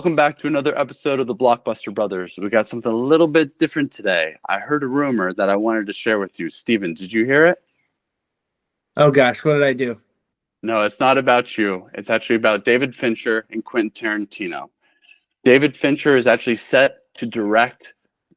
Welcome back to another episode of the Blockbuster Brothers. We got something a little bit different today. I heard a rumor that I wanted to share with you. Steven, did you hear it? Oh gosh, what did I do? No, it's not about you. It's actually about David Fincher and Quentin Tarantino. David Fincher is actually set to direct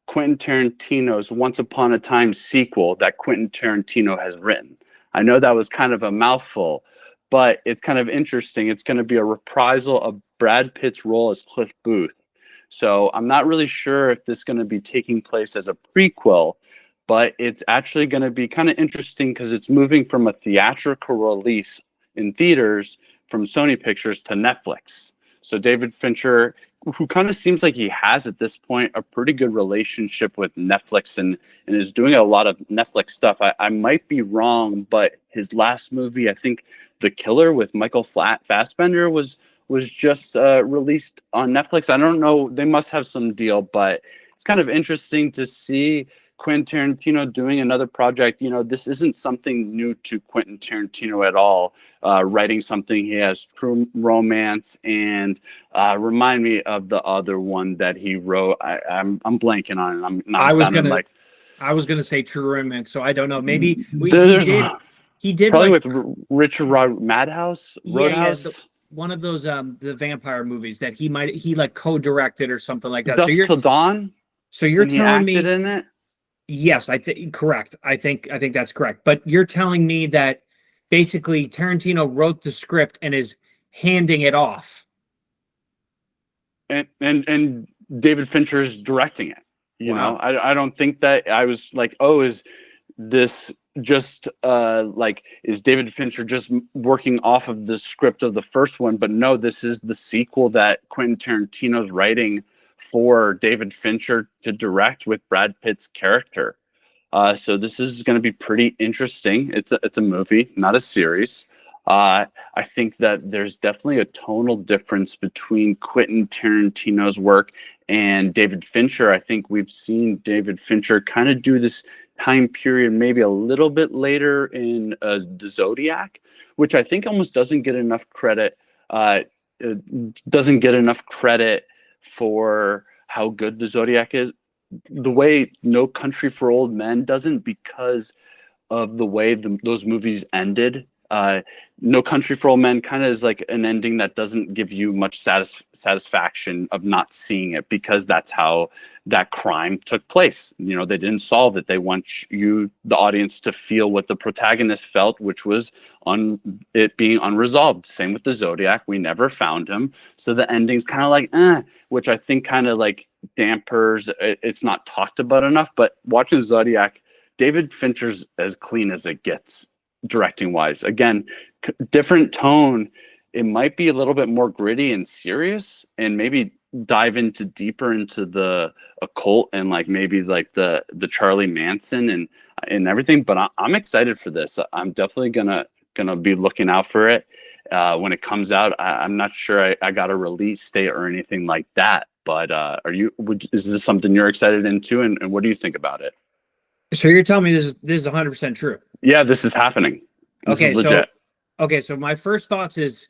Quentin Tarantino's Once Upon a Time sequel that Quentin Tarantino has written. I know that was kind of a mouthful, but it's kind of interesting. It's going to be a reprisal of Brad Pitt's role as Cliff Booth. So I'm not really sure if this is going to be taking place as a prequel, but it's actually going to be kind of interesting because it's moving from a theatrical release in theaters from Sony Pictures to Netflix. So David Fincher, who kind of seems like he has at this point a pretty good relationship with Netflix and is doing a lot of Netflix stuff. I might be wrong, but his last movie, I think The Killer with Michael Fassbender was just released on Netflix. I don't know. They must have some deal, but it's kind of interesting to see Quentin Tarantino doing another project. You know, this isn't something new to Quentin Tarantino at all. Writing something, he has True Romance and remind me of the other one that he wrote. I'm blanking on it. I'm not I was sounding gonna like I was gonna say True Romance, so I don't know. Maybe there's he did probably like with Richard Madhouse, Roadhouse, one of those the vampire movies that he like co-directed or something like that. Dust Till Dawn, So you're and he telling acted me in it. yes, I think correct. I think that's correct. But you're telling me that basically Tarantino wrote the script and is handing it off. And David Fincher's directing it. You know, Wow. I don't think that I was like, oh, is this just like is David Fincher just working off of the script of the first one? But no, this is the sequel that Quentin Tarantino's writing for David Fincher to direct with Brad Pitt's character. So this is going to be pretty interesting. It's a movie, not a series. I think that there's definitely a tonal difference between Quentin Tarantino's work and David Fincher. I think we've seen David Fincher kind of do this time period maybe a little bit later in the Zodiac, which I think almost doesn't get enough credit. Doesn't get enough credit for how good the Zodiac is. The way No Country for Old Men doesn't, because of the way those movies ended. No Country for Old Men kind of is like an ending that doesn't give you much satisfaction of not seeing it, because that's how that crime took place. You know, they didn't solve it. They want you, the audience, to feel what the protagonist felt, which was on it being unresolved. Same with the Zodiac. We never found him. So the ending's kind of like, which I think kind of like dampers. It's not talked about enough, but watching Zodiac, David Fincher's as clean as it gets directing wise. Again, different tone. It might be a little bit more gritty and serious, and maybe dive into deeper into the occult and like maybe like the Charlie Manson and everything. But I'm excited for this. I'm definitely gonna be looking out for it when it comes out. I'm not sure I got a release date or anything like that. But is this something you're excited into, and what do you think about it? So you're telling me this is 100% true. Yeah, this is happening. This is legit. So my first thoughts is,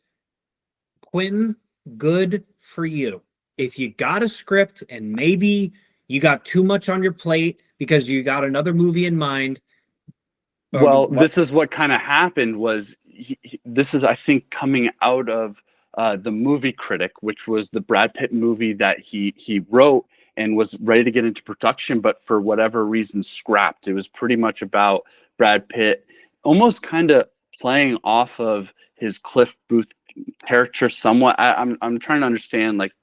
Quentin, good for you. If you got a script and maybe you got too much on your plate because you got another movie in mind. Well, this is what kind of happened was this is, I think, coming out of The Movie Critic, which was the Brad Pitt movie that he wrote and was ready to get into production, but for whatever reason scrapped. It was pretty much about Brad Pitt almost kind of playing off of his Cliff Booth character somewhat. I'm trying to understand like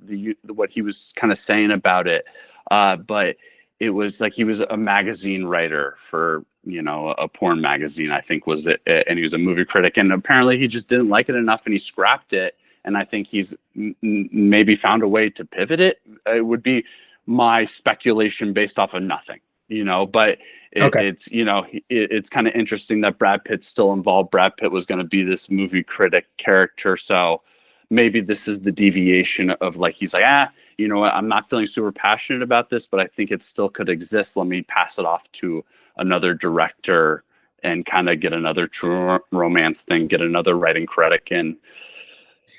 what he was kind of saying about it, but it was like he was a magazine writer for, you know, a porn magazine, I think was it, and he was a movie critic, and apparently he just didn't like it enough and he scrapped it. And I think he's maybe found a way to pivot it. It would be my speculation based off of nothing, you know, but it's, you know, it's kind of interesting that Brad Pitt's still involved. Brad Pitt was going to be this movie critic character. So maybe this is the deviation of like, he's like, you know what, I'm not feeling super passionate about this, but I think it still could exist. Let me pass it off to another director and kind of get another True Romance thing, get another writing credit, and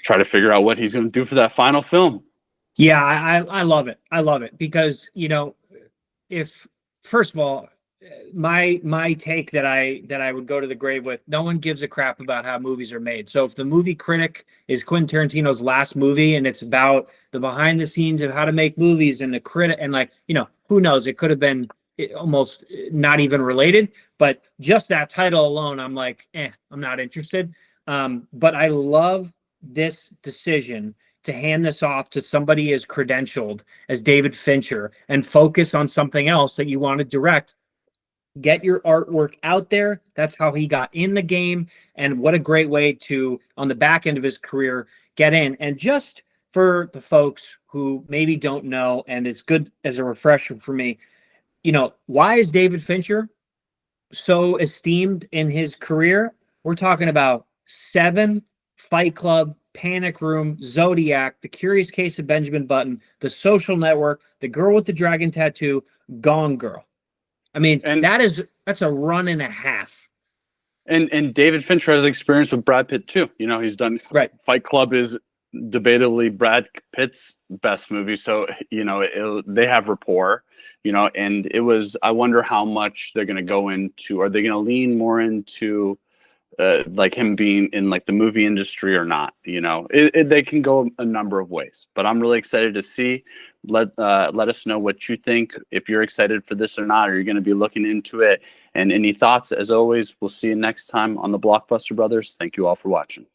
try to figure out what he's going to do for that final film. Yeah, I love it. I love it because, if first of all, my take that I would go to the grave with, no one gives a crap about how movies are made. So if the movie critic is Quentin Tarantino's last movie and it's about the behind the scenes of how to make movies and the critic and like, who knows, it could have been almost not even related, but just that title alone, I'm like, I'm not interested. But I love this decision to hand this off to somebody as credentialed as David Fincher and focus on something else that you want to direct. Get your artwork out there. That's how he got in the game. And what a great way to, on the back end of his career, get in. And just for the folks who maybe don't know, and it's good as a refresher for me, why is David Fincher so esteemed in his career? We're talking about Seven, Fight Club, Panic Room, Zodiac, The Curious Case of Benjamin Button, The Social Network, The Girl with the Dragon Tattoo, Gone Girl. I mean, And that's a run and a half. and David Fincher has experience with Brad Pitt too. He's done Right. Fight Club is debatably Brad Pitt's best movie, so they have rapport. And it was. I wonder how much they're going to go into. Are they going to lean more into like him being in like the movie industry or not? They can go a number of ways, but I'm really excited to see. Let us know what you think, if you're excited for this or not. Are you going to be looking into it? And any thoughts? As always, we'll see you next time on the Blockbuster Brothers. Thank you all for watching.